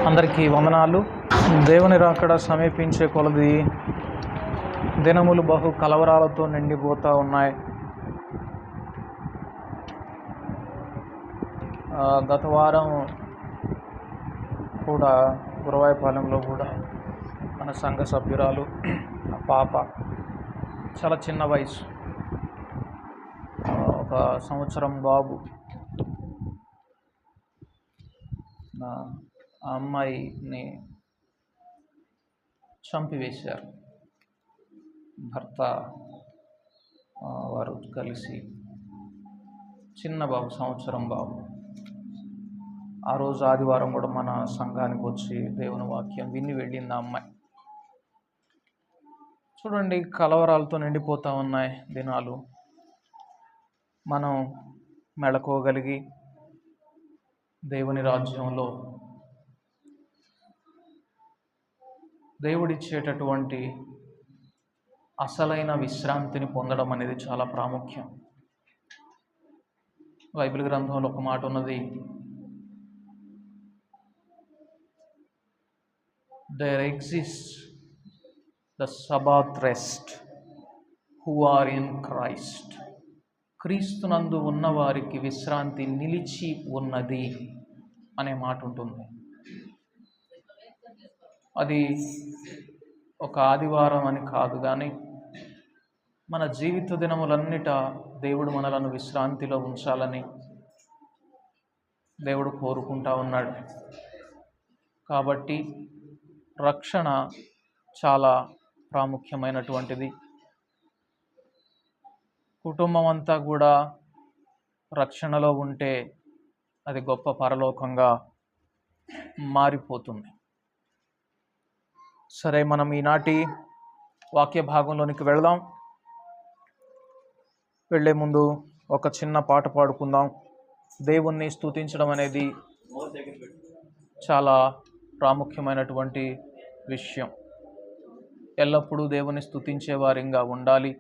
అందరికీ వందనాలు. దేవుని రాకడ సమీపించే కొలది దినములు బహు కలవరాలతో నిండిపోతూ ఉన్నాయి. గత వారం కూడా గురవాయపాలెంలో కూడా మన సంఘ సభ్యురాలు పాప, చాలా చిన్న వయసు, 1 సంవత్సరం బాబు, ఆ అమ్మాయిని చంపివేశారు. భర్త వారు కలిసి, చిన్న బాబు, 1 సంవత్సరం బాబు. ఆ రోజు ఆదివారం కూడా మన సంఘానికి వచ్చి దేవుని వాక్యం విని వెళ్ళింది ఆ అమ్మాయి. చూడండి, కలవరాలతో నిండిపోతూ ఉన్నాయి దినాలు. మనం మెళకోగలిగి దేవుని రాజ్యంలో దేవుడిచ్చేటటువంటి అసలైన విశ్రాంతిని పొందడం అనేది చాలా ప్రాముఖ్యం. బైబిల్ గ్రంథంలో ఒక మాట ఉన్నది, there exist the Sabbath rest who are in Christ. క్రీస్తునందు ఉన్నవారికి విశ్రాంతి నిలిచి ఉన్నది అనే మాట ఉంటుంది. అది ఒక ఆదివారం అని కాదు, కానీ మన జీవిత దినములన్నిట దేవుడు మనలను విశ్రాంతిలో ఉంచాలని దేవుడు కోరుకుంటా ఉన్నాడు. కాబట్టి రక్షణ చాలా ప్రాముఖ్యమైనటువంటిది. కుటుంబం అంతా కూడా రక్షణలో ఉంటే అది గొప్ప పరలోకంగా మారిపోతుంది. సరే, మనం ఈనాటి వాక్య భాగంలోనికి వెళదాం. వెళ్ళే ముందు ఒక చిన్న పాట పాడుకుందాం. దేవుణ్ణి స్తుతించడం అనేది చాలా ప్రాముఖ్యమైనటువంటి విషయం. ఎల్లప్పుడూ దేవుని స్తుతించే వారిగా ఉండాలి.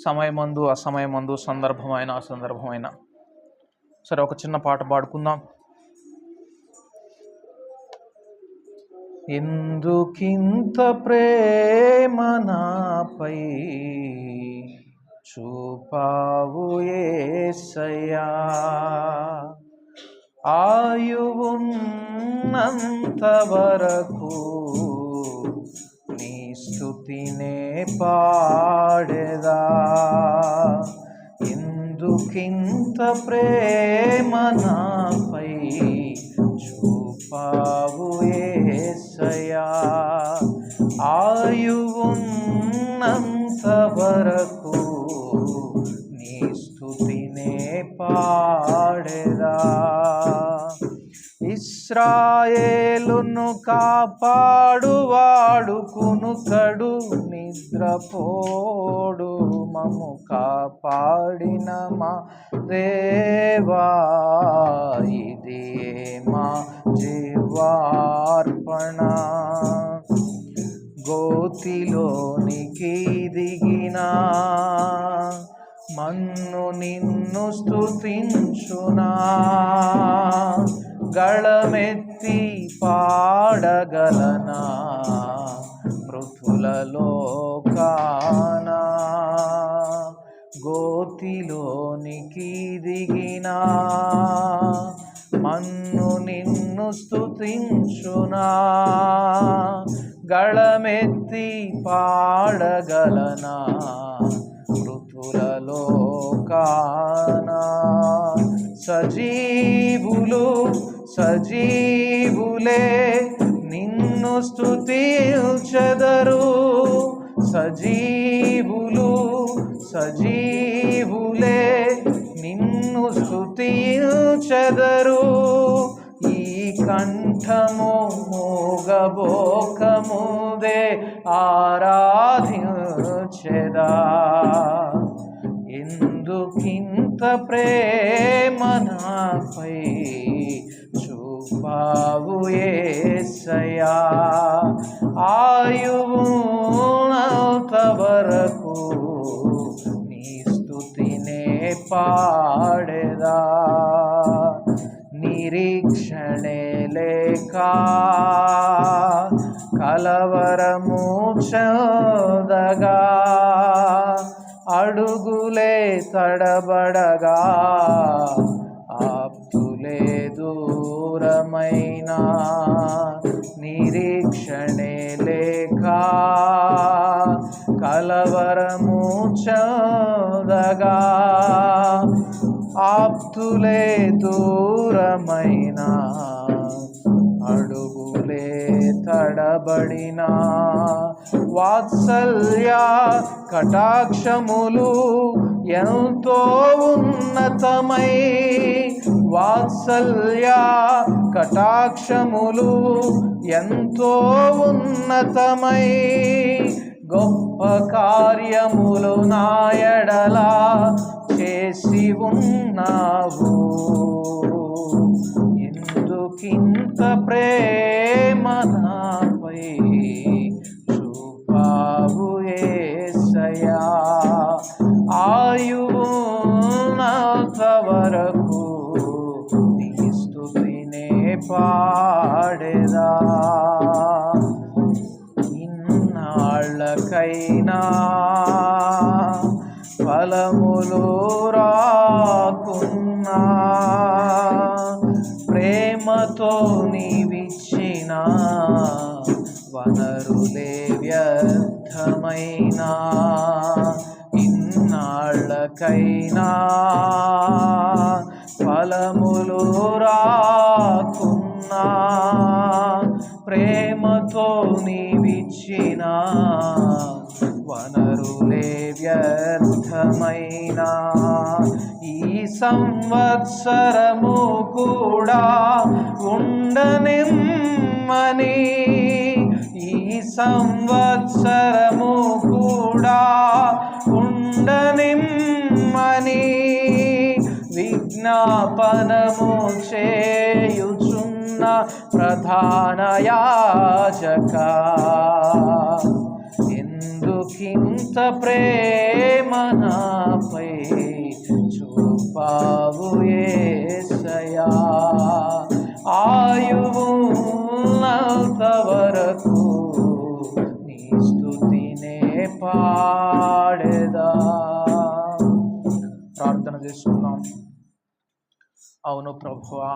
సమయమందు అసమయమందు, సందర్భమైన అసందర్భమైన. సరే, ఒక చిన్న పాట పాడుకుందాం. ఎందుకింత ప్రేమ నాపై చూపావు యేసయ్యా, ఆయువున్నంత వరకు నీ స్తుతినే పాడెదా. ఎందుకింత ప్రేమ నాపై చూపావు యేసయ్యా, ఆయువున్నంత వరకు నీ స్తుతినే పాడెదా. ఇశ్రాయేలును కాపాడువాడు కునుకడు నిద్రపోడు, మము కాపాడిన మా దేవా, ఇదే మా జీవార్పణ. గోతిలోనికి దిగిన మన్ను నిన్ను స్తుతించునా, గళమెత్తి పాడగలనా మృతులలో కానా. గోతిలోనికి దిగిన మన్ను నిన్ను స్తుతించునా, గళమెత్తి పాడగలనా మృతులలో కానా. సజీవులే నిన్ను స్తుతించెదరు, సజీవులే నిన్ను స్తుతించెదరు. ఈ కంఠము మోగబోకముదే ఆరాధించెదా. ఎందుకింత ప్రేమ నాపై చూపావు యేసయ్యా, ఆయువున్నంత వరకు నీ స్తుతినే పాడెదా. నీ నిరీక్షణే లేక కలవరము చదగా అడుగులే తడబడగా ఆప్తులే దూరమైన నిరీక్షణే లేక కలవరము చదగా ఆప్తులే దూరమైన అడుగులే తడబడిన వాత్సల్య కటాక్షములు ఎంతో ఉన్నతమై వాత్సల్య కటాక్షములు ఎంతో ఉన్నతమై గొప్ప కార్యములు నా ఎడల చేసి ఉన్నావు ఎందుకింత ప్రేమ నాపై చూపావు యేసయ్యా ఆయువున్నంత వరకు నీ స్తుతినే పాడెదా ఇన్నాళ్ళకైనా ఫలములు రాకున్నా ప్రేమతో నీవిచ్చిన వనరులే వ్యర్థమైనా ఇన్నాళ్ళకైనా ఫలములు రాకున్నా ప్రేమతో నీవిచ్చిన వనరులే వ్యర్థమైనా ఈ సంవత్సరము కూడా ఉండనిమ్మని ఈ సంవత్సరము కూడా ఉండనిమ్మని విజ్ఞాపనము చేయుచున్న ప్రధాన యాజక ఎందుకింత ప్రేమ నాపై చూపావు యేసయ్యా ఆయువున్నంత వరకు నీ స్తుతినే పాడెదా. ప్రార్థన చేసుకుందాం. అవును ప్రభువా,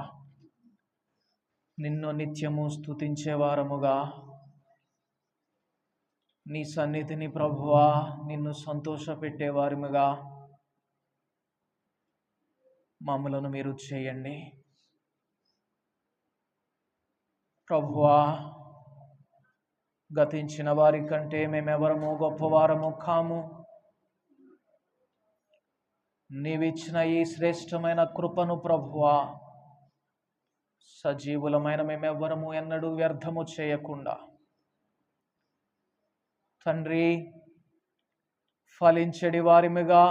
నిన్ను నిత్యము స్తుతించే వారముగా నీ సన్నిధిని ప్రభువా నిన్ను సంతోషపెట్టేవారముగా మమ్మలను మీరు చేయండి ప్రభువా. గతించిన వారి కంటే మేమెవరము గొప్పవారము కాము. నీవిచ్చిన ఈ శ్రేష్టమైన కృపను ప్రభువా సజీవులమైన మేమెవ్వరము ఎన్నడూ వ్యర్థము చేయకుండా తండ్రి ఫలించడి వారిమిగా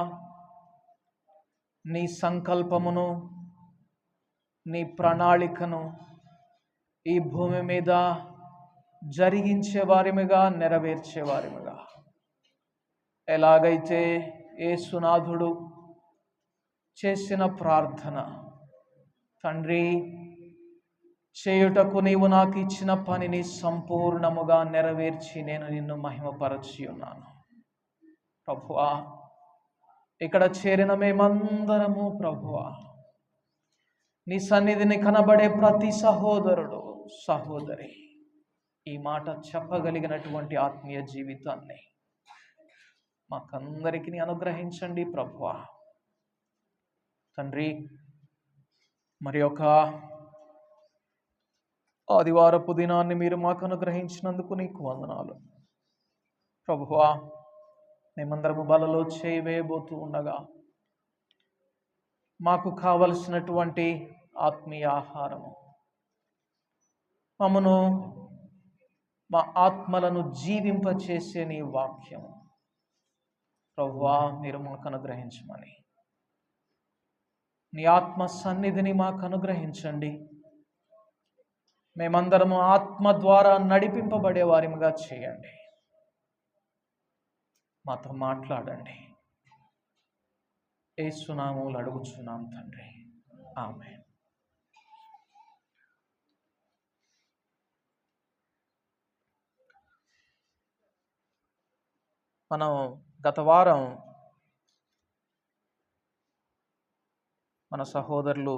నీ సంకల్పమును నీ ప్రణాళికను ఈ భూమి మీద జరిగించే వారిమిగా నెరవేర్చే వారిమిగా ఎలాగైతే యేసునాథుడు చేసిన ప్రార్థన తండ్రి చేయుటకు నీవు నాకు ఇచ్చిన పనిని సంపూర్ణముగా నెరవేర్చి నేను నిన్ను మహిమపరచి ఉన్నాను ప్రభువా. ఇక్కడ చేరిన మేమందరము ప్రభువా నీ సన్నిధిని కనబడే ప్రతి సహోదరుడు సహోదరి ఈ మాట చెప్పగలిగినటువంటి ఆత్మీయ జీవితాన్ని మాకందరికీ అనుగ్రహించండి ప్రభువా తండ్రి. మరి ఒక ఆదివారపు దినాన్ని మీరు మాకు అనుగ్రహించినందుకు నీకు వందనాలు ప్రభువా. మేమందరము బలలో చేయి వేయబోతూ ఉండగా మాకు కావలసినటువంటి ఆత్మీయ ఆహారము మమ్మను మా ఆత్మలను జీవింపచేసే నీ వాక్యము ప్రభువా మీరు మాకు అనుగ్రహించమని నీ ఆత్మ సన్నిధిని మాకు అనుగ్రహించండి. మేమందరము ఆత్మ ద్వారా నడిపింపబడే వారిగా చేయండి. మాతో మాట్లాడండి. యేసు నామములో అడుగుచున్నాం తండ్రి, ఆమేన్. మనం గత వారం మన సహోదరులు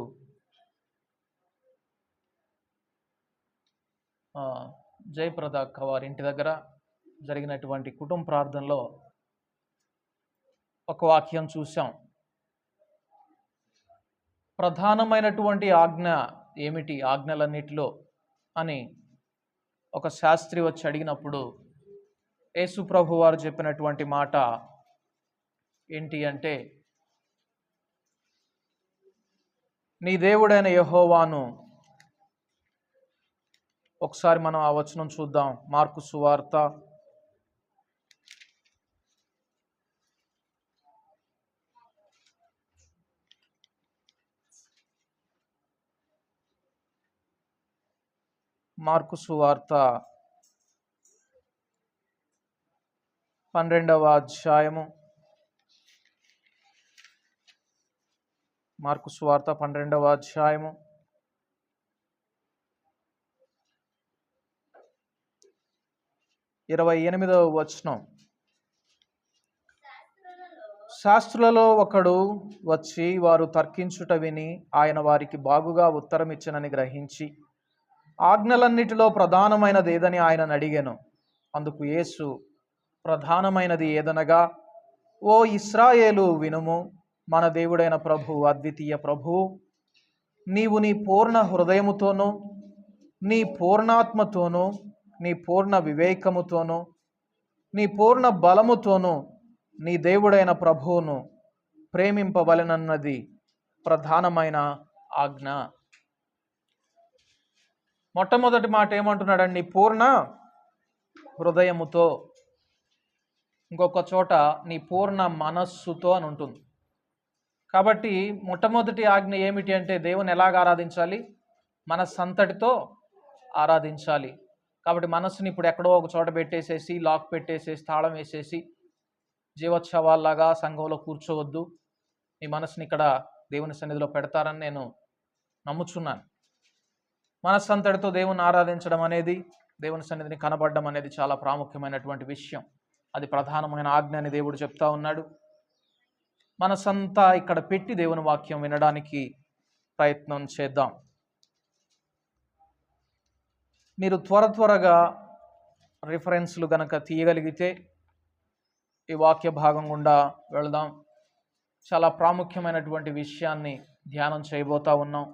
జయప్రద అక్క వారి ఇంటి దగ్గర జరిగినటువంటి కుటుంబ ప్రార్థనలో ఒక వాక్యం చూసాం. ప్రధానమైనటువంటి ఆజ్ఞ ఏమిటి ఆజ్ఞలన్నిటిలో అని ఒక శాస్త్రి వచ్చి అడిగినప్పుడు యేసు ప్రభు వారు చెప్పినటువంటి మాట ఏంటి అంటే, నీ దేవుడైన యెహోవాను. ఒకసారి మనం ఆ వచనం చూద్దాం. మార్కు సువార్త 12వ అధ్యాయము. మార్కు సువార్త 12వ అధ్యాయము 28వ వచనం. శాస్త్రులలో ఒకడు వచ్చి వారు తర్కించుట విని ఆయన వారికి బాగుగా ఉత్తరం ఇచ్చినని గ్రహించి ఆజ్ఞలన్నిటిలో ప్రధానమైనది ఏదని ఆయనను అడిగాను. అందుకు యేసు, ప్రధానమైనది ఏదనగా, ఓ ఇశ్రాయేలు వినుము, మన దేవుడైన ప్రభు అద్వితీయ ప్రభువు, నీవు నీ పూర్ణ హృదయముతోనూ నీ పూర్ణాత్మతోనూ నీ పూర్ణ వివేకముతోనూ నీ పూర్ణ బలముతోనూ నీ దేవుడైన ప్రభువును ప్రేమింపవలెనన్నది ప్రధానమైన ఆజ్ఞ. మొట్టమొదటి మాట ఏమంటున్నాడండి? పూర్ణ హృదయముతో. ఇంకొక చోట నీ పూర్ణ మనస్సుతో అని ఉంటుంది. కాబట్టి మొట్టమొదటి ఆజ్ఞ ఏమిటి అంటే, దేవుని ఎలాగ ఆరాధించాలి? మనస్సంతటితో ఆరాధించాలి. కాబట్టి మనస్సుని ఇప్పుడు ఎక్కడో ఒక చోట పెట్టేసేసి, లాక్ పెట్టేసేసి, తాళం వేసేసి జీవోత్సవాల్లాగా సంఘంలో కూర్చోవద్దు. మీ మనసుని ఇక్కడ దేవుని సన్నిధిలో పెడతారని నేను నమ్ముచున్నాను. మనస్సంతటితో దేవుని ఆరాధించడం అనేది, దేవుని సన్నిధిని కనబడడం అనేది చాలా ప్రాముఖ్యమైనటువంటి విషయం. అది ప్రధానమైన ఆజ్ఞ అని దేవుడు చెప్తా ఉన్నాడు. మనసంతా ఇక్కడ పెట్టి దేవుని వాక్యం వినడానికి ప్రయత్నం చేద్దాం. మీరు త్వరగా రిఫరెన్స్లు గనక తీయగలిగితే ఈ వాక్య భాగం గుండా వెళదాం. చాలా ప్రాముఖ్యమైనటువంటి విషయాన్ని ధ్యానం చేయబోతా ఉన్నాం.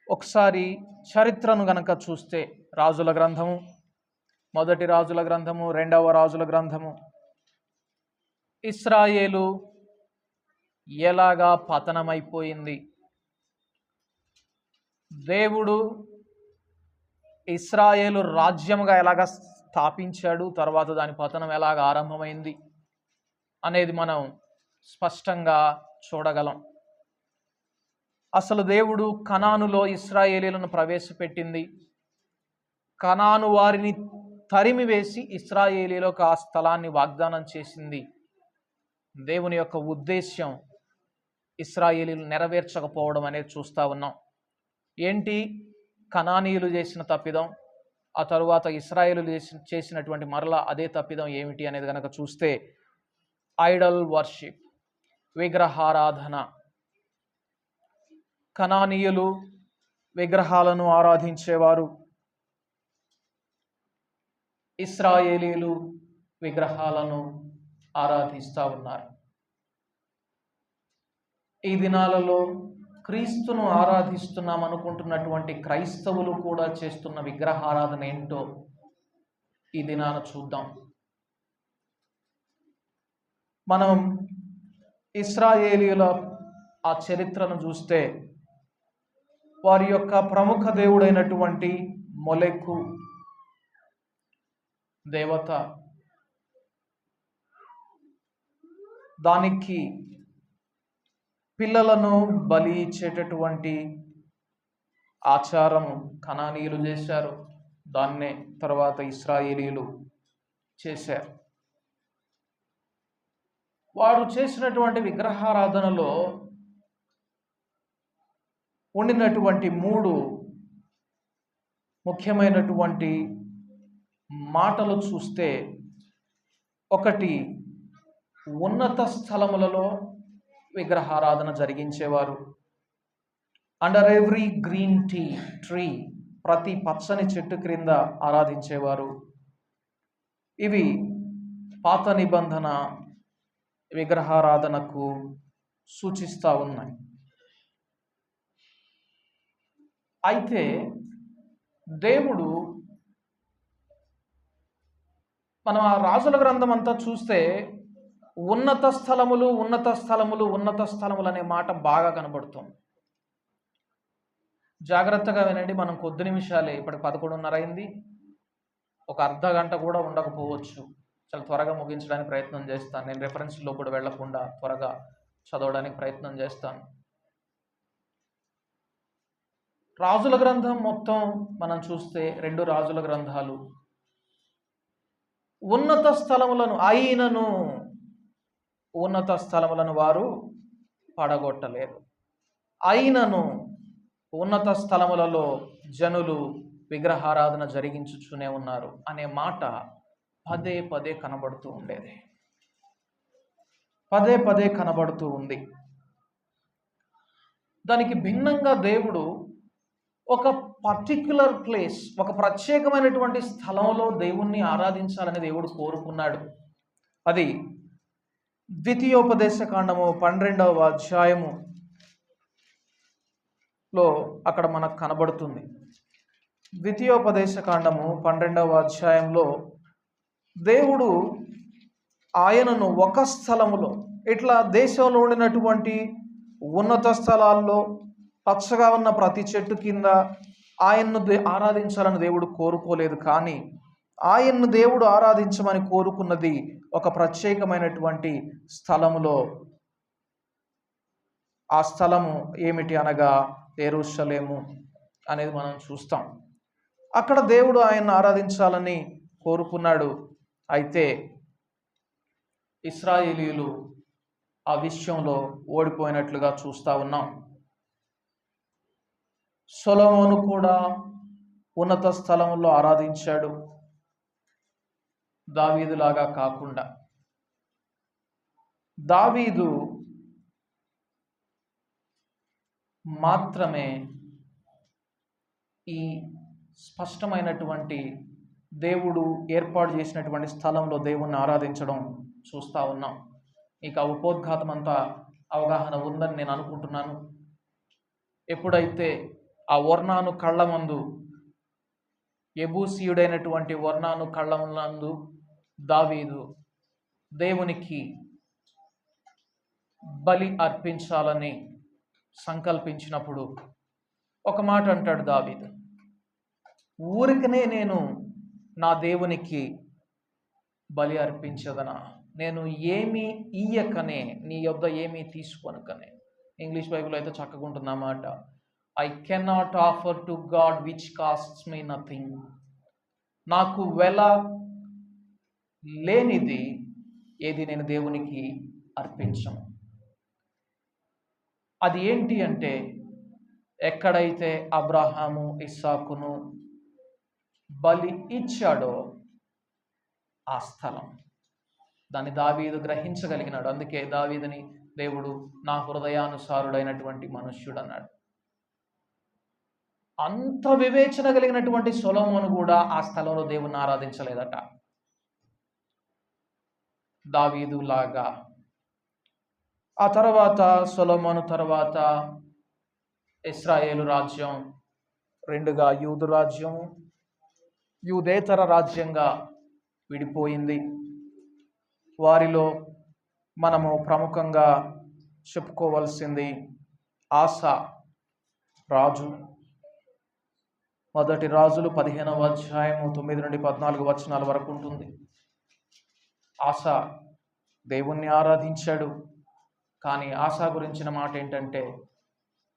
ఒకసారి చరిత్రను గనక చూస్తే, రాజుల గ్రంథము, మొదటి రాజుల గ్రంథము, రెండవ రాజుల గ్రంథము, ఇశ్రాయేలు ఎలాగా పతనమైపోయింది, దేవుడు ఇశ్రాయేలు రాజ్యముగా ఎలాగ స్థాపించాడు, తర్వాత దాని పతనం ఎలాగ ఆరంభమైంది అనేది మనం స్పష్టంగా చూడగలం. అసలు దేవుడు కనానులో ఇశ్రాయేలీలను ప్రవేశపెట్టింది, కనాను వారిని తరిమి వేసి ఇశ్రాయేలీలకు ఆ స్థలాన్ని వాగ్దానం చేసింది. దేవుని యొక్క ఉద్దేశ్యం ఇశ్రాయేలీలు నెరవేర్చకపోవడం అనేది చూస్తూ ఉన్నాం. ఏంటి? కనానీయులు చేసిన తప్పిదం, ఆ తరువాత ఇశ్రాయేలు చేసినటువంటి మరలా అదే తప్పిదం ఏమిటి అనేది కనుక చూస్తే, ఐడల్ వర్షిప్, విగ్రహారాధన. కనానీయులు విగ్రహాలను ఆరాధించేవారు, ఇశ్రాయేలీలు విగ్రహాలను ఆరాధిస్తూ ఉన్నారు. ఈ దినాలలో క్రీస్తును ఆరాధిస్తున్నాం అనుకుంటున్నటువంటి క్రైస్తవులు కూడా చేస్తున్న విగ్రహారాధన ఏంటో ఈ దినాన చూద్దాం. మనం ఇశ్రాయేలీయుల ఆ చరిత్రను చూస్తే, వారి యొక్క ప్రముఖ దేవుడైనటువంటి మొలెకు దేవత, దానికి పిల్లలను బలి ఇచ్చేటటువంటి ఆచారం కనానీయులు చేశారు. దాన్నే తర్వాత ఇశ్రాయేలీయులు చేశారు. వారు చేసినటువంటి విగ్రహారాధనలో ఉండినటువంటి 3 ముఖ్యమైనటువంటి మాటలు చూస్తే, ఒకటి, ఉన్నత స్థలములలో విగ్రహారాధన జరిగించేవారు. అండర్ ఎవ్రీ గ్రీన్ ట్రీ, ప్రతి పచ్చని చెట్టు క్రింద ఆరాధించేవారు. ఇవి పాత నిబంధన విగ్రహారాధనకు సూచిస్తూ ఉన్నాయి. అయితే దేవుడు, మనం ఆ రాజుల గ్రంథం అంతా చూస్తే ఉన్నత స్థలములు ఉన్నత స్థలములు ఉన్నత స్థలములు అనే మాట బాగా కనబడుతుంది. జాగ్రత్తగా వినండి. మనం కొద్ది నిమిషాలే, ఇప్పటికి 11:30 అయింది. ఒక అర్ధ గంట కూడా ఉండకపోవచ్చు. చాలా త్వరగా ముగించడానికి ప్రయత్నం చేస్తాను. నేను రెఫరెన్స్లో కూడా వెళ్లకుండా త్వరగా చదవడానికి ప్రయత్నం చేస్తాను. రాజుల గ్రంథం మొత్తం మనం చూస్తే 2 రాజుల గ్రంథాలు ఉన్నత స్థలములను వారు పడగొట్టలేరు. అయినను ఉన్నత స్థలములలో జనులు విగ్రహారాధన జరిగించుచునే ఉన్నారు అనే మాట పదే పదే కనబడుతూ ఉండేది. పదే పదే కనబడుతూ ఉంది. దానికి భిన్నంగా దేవుడు ఒక పర్టిక్యులర్ ప్లేస్, ఒక ప్రత్యేకమైనటువంటి స్థలంలో దేవుణ్ణి ఆరాధించాలని దేవుడు కోరుకున్నాడు. అది ద్వితీయోపదేశకాండము 12వ అధ్యాయములో అక్కడ మనకు కనబడుతుంది. ద్వితీయోపదేశకాండము 12వ అధ్యాయంలో దేవుడు ఆయనను ఒక స్థలములో, ఇట్లా దేశంలో ఉండినటువంటి ఉన్నత స్థలాల్లో పచ్చగా ఉన్న ప్రతి చెట్టు కింద ఆయన్ను ఆరాధించాలని దేవుడు కోరుకోలేదు. కానీ ఆయన్ను దేవుడు ఆరాధించమని కోరుకున్నది ఒక ప్రత్యేకమైనటువంటి స్థలములో. ఆ స్థలము ఏమిటి అనగా యెరూషలేము అనేది మనం చూస్తాం. అక్కడ దేవుడు ఆయన్ను ఆరాధించాలని కోరుకున్నాడు. అయితే ఇశ్రాయేలీయులు ఆ విషయంలో ఓడిపోయినట్లుగా చూస్తూ ఉన్నాం. సొలొమోను కూడా ఉన్నత స్థలంలో ఆరాధించాడు, దావీదులాగా కాకుండా. దావీదు మాత్రమే ఈ స్పష్టమైనటువంటి దేవుడు ఏర్పాటు చేసినటువంటి స్థలంలో దేవుణ్ణి ఆరాధించడం చూస్తూ ఉన్నాం. ఇక ఉపోద్ఘాతం అంతా అవగాహన ఉందని నేను అనుకుంటున్నాను. ఎప్పుడైతే ఆ ఒర్నాను కళ్ళ మందు, యెబూసీయుడైనటువంటి ఒర్నాను కళ్ళ నందు దావీదు దేవునికి బలి అర్పించాలని సంకల్పించినప్పుడు ఒక మాట అంటాడు దావీదు, ఊరికనే నేను నా దేవునికి బలి అర్పించదనా, నేను ఏమీ ఇయ్యకనే, నీ యొద్ద ఏమీ తీసుకొనకనే. ఇంగ్లీష్ బైబిల్ అయితే చక్కగా ఉంటుంది అన్నమాట. I cannot offer to God which costs me nothing. నాకు వెల లేనిది ఏది నేను దేవునికి అర్పించను. అది ఏంటి అంటే, ఎక్కడైతే అబ్రహాము ఇస్సాకును బలి ఇచ్చాడో ఆ స్థలం, దాన్ని దావీదు గ్రహించగలిగినాడు. అందుకే దావీదుని దేవుడు నా హృదయానుసారుడైనటువంటి మనుష్యుడు అన్నాడు. అంత వివేచన కలిగినటువంటి సొలొమోను కూడా ఆ స్థలంలో దేవుణ్ణి ఆరాధించలేదట దావీదు లాగా. ఆ తర్వాత సొలొమోను తర్వాత ఇశ్రాయేలు రాజ్యం రెండుగా, యూదు రాజ్యం, యూదేతర రాజ్యంగా విడిపోయింది. వారిలో మనము ప్రముఖంగా చెప్పుకోవాల్సింది ఆసా రాజు. మొదటి రాజులు 15వ అధ్యాయము 9 నుండి 14 వచనాల వరకు ఉంటుంది. ఆసా దేవుణ్ణి ఆరాధించాడు. కానీ ఆసా గురించిన మాట ఏంటంటే,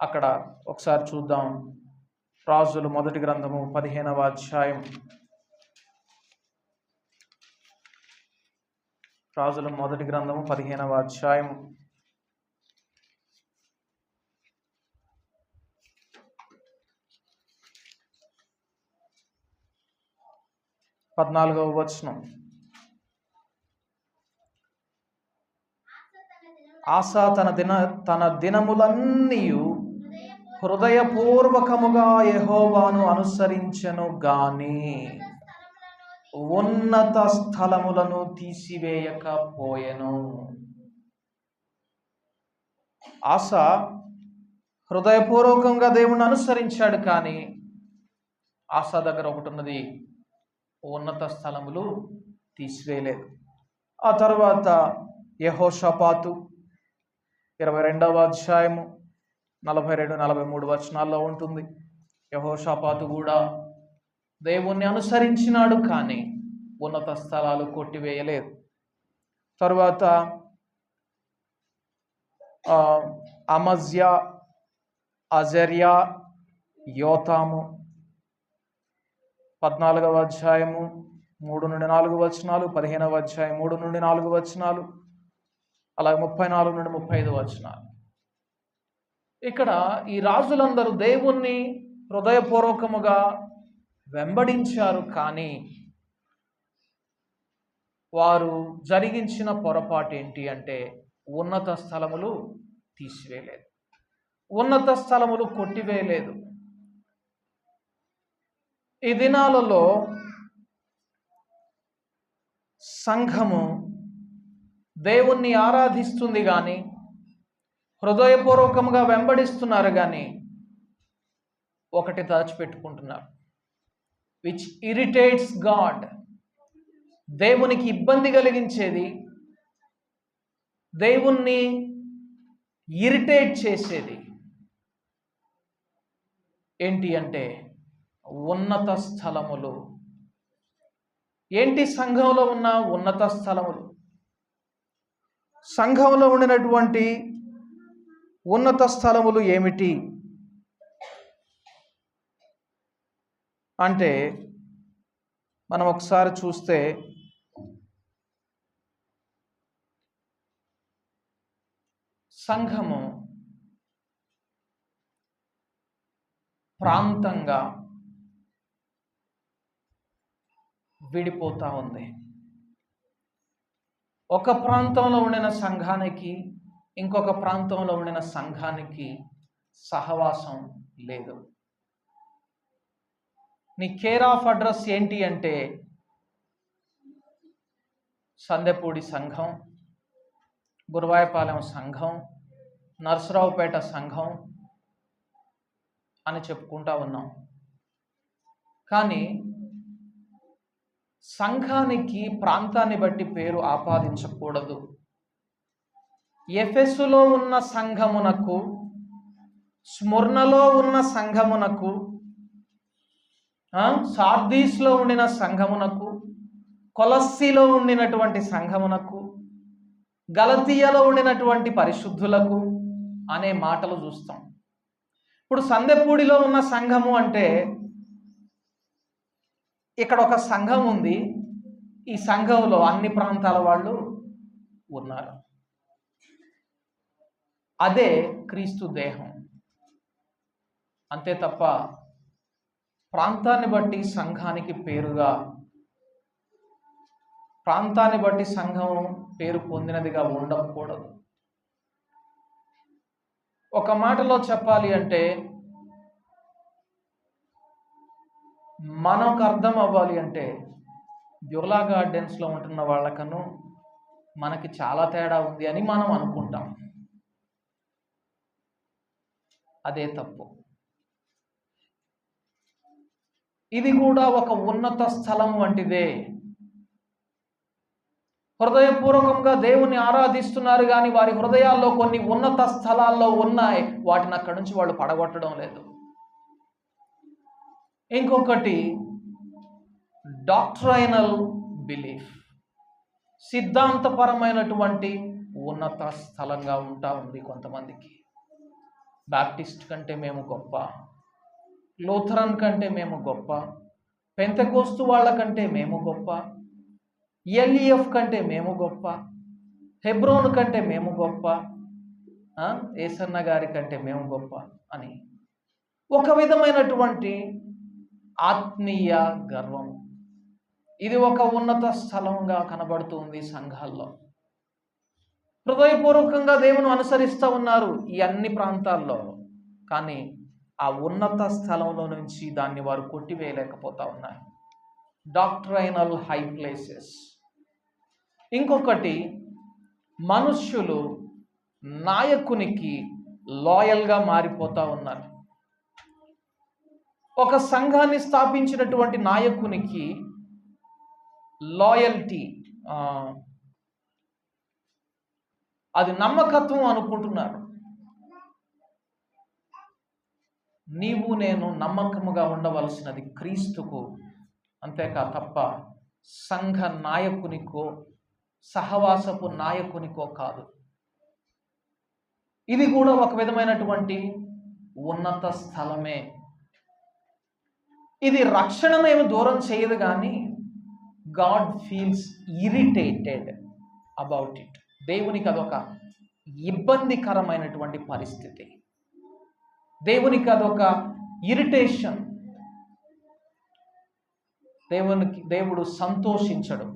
అక్కడ ఒకసారి చూద్దాం. రాజులు మొదటి గ్రంథము 15వ అధ్యాయం, రాజుల మొదటి గ్రంథము 15వ అధ్యాయం 1 14వ వచనం. ఆస తన దినములన్నీ హృదయపూర్వకముగా యెహోవాను అనుసరించెను గాని ఉన్నత స్థలములను తీసివేయకపోయెను. ఆస హృదయపూర్వకంగా దేవుణ్ణి అనుసరించాడు, కానీ ఆస దగ్గర ఒకటి ఉన్నది, ఉన్నత స్థలములు తీసివేయలేదు. ఆ తర్వాత యెహోషాపాతు 22వ అధ్యాయము 42-43 వచనాల్లో ఉంటుంది. యెహోషాపాతు కూడా దేవుణ్ణి అనుసరించినాడు, కానీ ఉన్నత స్థలాలు కొట్టివేయలేదు. తరువాత అమజ్యా, అజర్యా, యోతాము 14వ అధ్యాయము 3-4 వచనాలు, 15వ అధ్యాయం 3-4 వచనాలు, అలాగే 34-35 వచనాలు. ఇక్కడ ఈ రాజులందరూ దేవుణ్ణి హృదయపూర్వకముగా వెంబడించారు, కానీ వారు జరిగించిన పొరపాటు ఏంటి అంటే ఉన్నత స్థలములు తీసివేయలేదు, ఉన్నత స్థలములు కొట్టివేయలేదు. ఈ దినాలలో సంఘము దేవుణ్ణి ఆరాధిస్తుంది, కానీ హృదయపూర్వకంగా వెంబడిస్తున్నారు, కానీ ఒకటి దాచిపెట్టుకుంటున్నారు, విచ్ ఇరిటేట్స్ గాడ్. దేవునికి ఇబ్బంది కలిగించేది, దేవుణ్ణి ఇరిటేట్ చేసేది ఏంటి అంటే ఉన్నత స్థలములు. ఏంటి సంఘంలో ఉన్న ఉన్నత స్థలములు? సంఘంలో ఉండినటువంటి ఉన్నత స్థలములు ఏమిటి అంటే మనం ఒకసారి చూస్తే సంఘము ప్రాంతంగా విడిపోతూ ఉంది. ఒక ప్రాంతంలో ఉండిన సంఘానికి ఇంకొక ప్రాంతంలో ఉండిన సంఘానికి సహవాసం లేదు. నీ కేర్ ఆఫ్ అడ్రస్ ఏంటి అంటే సందెపూడి సంఘం, గురువాయపాలెం సంఘం, నర్సరావుపేట సంఘం అని చెప్పుకుంటా ఉన్నాం. కానీ సంఘానికి ప్రాంతాన్ని బట్టి పేరు ఆపాదించకూడదు. ఎఫెసులో ఉన్న సంఘమునకు, స్ముర్నలో ఉన్న సంఘమునకు, సార్దీస్లో ఉండిన సంఘమునకు, కొలస్సీలో ఉండినటువంటి సంఘమునకు, గలతీయలో ఉండినటువంటి పరిశుద్ధులకు అనే మాటలు చూస్తాం. ఇప్పుడు సందెపూడిలో ఉన్న సంఘము అంటే ఇక్కడ ఒక సంఘం ఉంది, ఈ సంఘంలో అన్ని ప్రాంతాల వాళ్ళు ఉన్నారు. అదే క్రీస్తు దేహం. అంతే తప్ప ప్రాంతాన్ని బట్టి సంఘానికి పేరుగా, ప్రాంతాన్ని బట్టి సంఘం పేరు పొందినదిగా ఉండకూడదు. ఒక మాటలో చెప్పాలి అంటే మనకు అర్థం అవ్వాలి అంటే బ్యూలా గార్డెన్స్లో ఉంటున్న వాళ్ళకను మనకి చాలా తేడా ఉంది అని మనం అనుకుంటాం. అదే తప్పు. ఇది కూడా ఒక ఉన్నత స్థలం వంటిదే. హృదయపూర్వకంగా దేవుని ఆరాధిస్తున్నారు, కానీ వారి హృదయాల్లో కొన్ని ఉన్నత స్థలాల్లో ఉన్నాయి, వాటిని అక్కడి నుంచి వాళ్ళు పడగొట్టడం లేదు. ఇంకొకటి డాక్ట్రైనల్ బిలీఫ్, సిద్ధాంతపరమైనటువంటి ఉన్నత స్థలంగా ఉంటా ఉంది కొంతమందికి. బాప్టిస్ట్ కంటే మేము గొప్ప, లూథరన్ కంటే మేము గొప్ప, పెంతెకోస్తు వాళ్ళ కంటే మేము గొప్ప, ఎల్ఈఎఫ్ కంటే మేము గొప్ప, హెబ్రోన్ కంటే మేము గొప్ప, ఏసన్న గారి కంటే మేము గొప్ప అని ఒక విధమైనటువంటి ఆత్మీయ గర్వం. ఇది ఒక ఉన్నత స్థలంగా కనబడుతుంది సంఘాల్లో. హృదయపూర్వకంగా దేవుని అనుసరిస్తూ ఉన్నారు ఈ అన్ని ప్రాంతాల్లో. కానీ ఆ ఉన్నత స్థలంలో నుంచి దాన్ని వారు కొట్టివేయలేకపోతా ఉన్నారు. డాక్ట్రైనల్ హై ప్లేసెస్. ఇంకొకటి, మనుష్యులు నాయకునికి లాయల్గా మారిపోతూ ఉన్నారు. ఒక సంఘాన్ని స్థాపించినటువంటి నాయకునికి లాయల్టీ, అది నమ్మకత్వం అనుకుంటున్నారు. నీవు నేను నమ్మకముగా ఉండవలసినది క్రీస్తుకు, అంతేకా తప్ప సంఘ నాయకునికో సహవాసపు నాయకునికో కాదు. ఇది కూడా ఒక విధమైనటువంటి ఉన్నత స్థలమే. ఇది రక్షణను ఏమి దూరం చేయదు, కానీ God feels irritated about it. దేవునికి అదొక ఇబ్బందికరమైనటువంటి పరిస్థితి. దేవునికి అదొక ఇరిటేషన్. దేవుడు సంతోషించడు.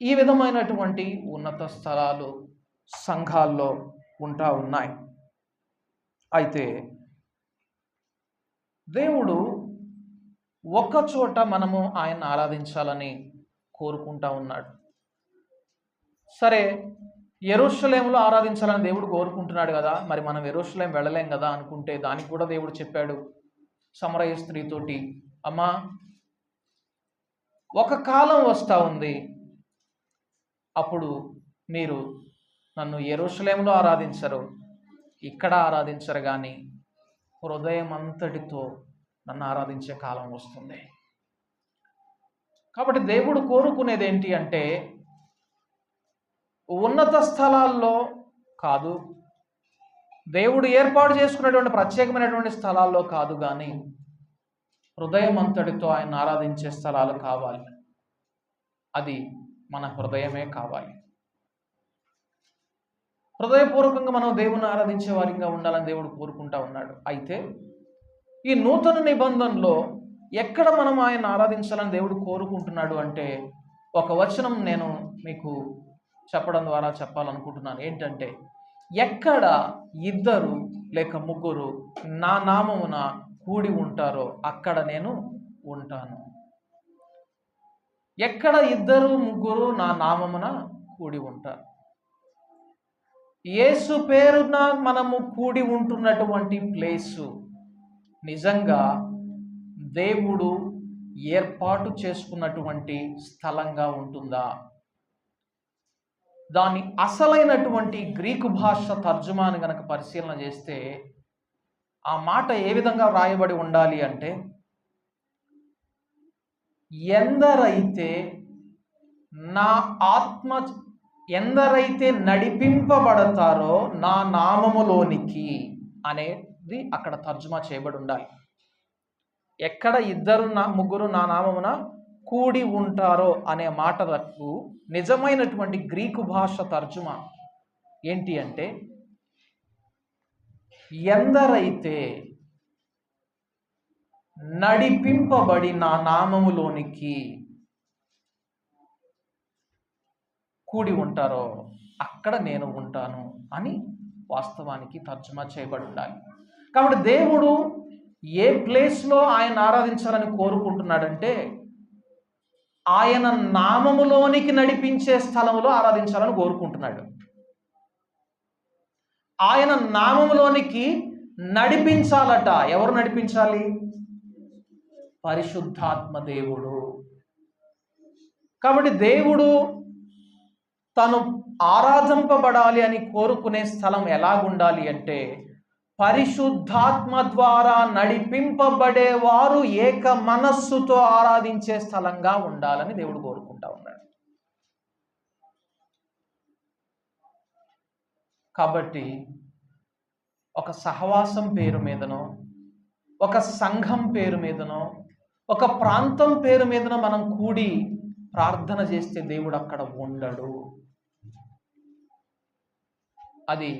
ఈ విధమైనటువంటి ఉన్నత స్థలాలు సంఘాల్లో ఉంటా ఉన్నాయి. అయితే దేవుడు ఒక్క చోట మనము ఆయన ఆరాధించాలని కోరుకుంటా ఉన్నాడు. సరే, యెరూషలేములో ఆరాధించాలని దేవుడు కోరుకుంటున్నాడు కదా, మరి మనం యెరూషలేం వెళ్ళలేం కదా అనుకుంటే, దానికి కూడా దేవుడు చెప్పాడు సమరయ స్త్రీతోటి, అమ్మా, ఒక కాలం వస్తూ ఉంది, అప్పుడు మీరు నన్ను యెరూషలేములో ఆరాధించరు, ఇక్కడ ఆరాధించరు, కానీ హృదయం అంతటితో నన్ను ఆరాధించే కాలం వస్తుంది. కాబట్టి దేవుడు కోరుకునేది ఏంటి అంటే, ఉన్నత స్థలాల్లో కాదు, దేవుడు ఏర్పాటు చేసుకున్నటువంటి ప్రత్యేకమైనటువంటి స్థలాల్లో కాదు, కానీ హృదయం అంతటితో ఆయన ఆరాధించే స్థలాలు కావాలి. అది మన హృదయమే కావాలి. హృదయపూర్వకంగా మనం దేవుని ఆరాధించే వారిగా ఉండాలని దేవుడు కోరుకుంటా ఉన్నాడు. అయితే ఈ నూతన నిబంధనలో ఎక్కడ మనం ఆయన ఆరాధించాలని దేవుడు కోరుకుంటున్నాడు అంటే, ఒక వచనం నేను మీకు చెప్పడం ద్వారా చెప్పాలనుకుంటున్నాను. ఏంటంటే, ఎక్కడ ఇద్దరు లేక ముగ్గురు నా నామమున కూడి ఉంటారో అక్కడ నేను ఉంటాను. ఎక్కడ ఇద్దరు ముగ్గురు నా నామమున కూడి ఉంటారు. యేసు పేరున మనము కూడి ఉంటున్నటువంటి ప్లేసు నిజంగా దేవుడు ఏర్పాటు చేసుకున్నటువంటి స్థలంగా ఉంటుందా? దాని అసలైనటువంటి గ్రీకు భాష తర్జుమాని గనక పరిశీలన చేస్తే ఆ మాట ఏ విధంగా వ్రాయబడి ఉండాలి అంటే, ఎందరైతే నడిపింపబడతారో నా నామములోనికి అనేది అక్కడ తర్జుమా చేయబడి ఉండాలి. ఎక్కడ ఇద్దరు ముగ్గురు నా నామమున కూడి ఉంటారో అనే మాటలకు నిజమైనటువంటి గ్రీకు భాష తర్జుమా ఏంటి అంటే, ఎందరైతే నడిపింపబడి నా నామములోనికి కూడి ఉంటారో అక్కడ నేను ఉంటాను అని వాస్తవానికి తర్జుమా చేయబడి ఉండాలి. కాబట్టి దేవుడు ఏ ప్లేస్లో ఆయన ఆరాధించాలని కోరుకుంటున్నాడంటే, ఆయన నామములోనికి నడిపించే స్థలంలో ఆరాధించాలని కోరుకుంటున్నాడు. ఆయన నామములోనికి నడిపించాలట. ఎవరు నడిపించాలి? పరిశుద్ధాత్మ దేవుడు. కాబట్టి దేవుడు తను ఆరాధింపబడాలి అని కోరుకునే స్థలం ఎలాగుండాలి అంటే, పరిశుద్ధాత్మ ద్వారా నడిపింపబడేవారు ఏక మనస్సుతో ఆరాధించే స్థలంగా ఉండాలని దేవుడు కోరుకుంటా ఉన్నాడు. కాబట్టి ఒక సహవాసం పేరు మీదనో, ఒక సంఘం పేరు మీదనో, ఒక ప్రాంతం పేరు మీదనో మనం కూడి ప్రార్థన చేస్తే దేవుడు అక్కడ ఉండడు. అది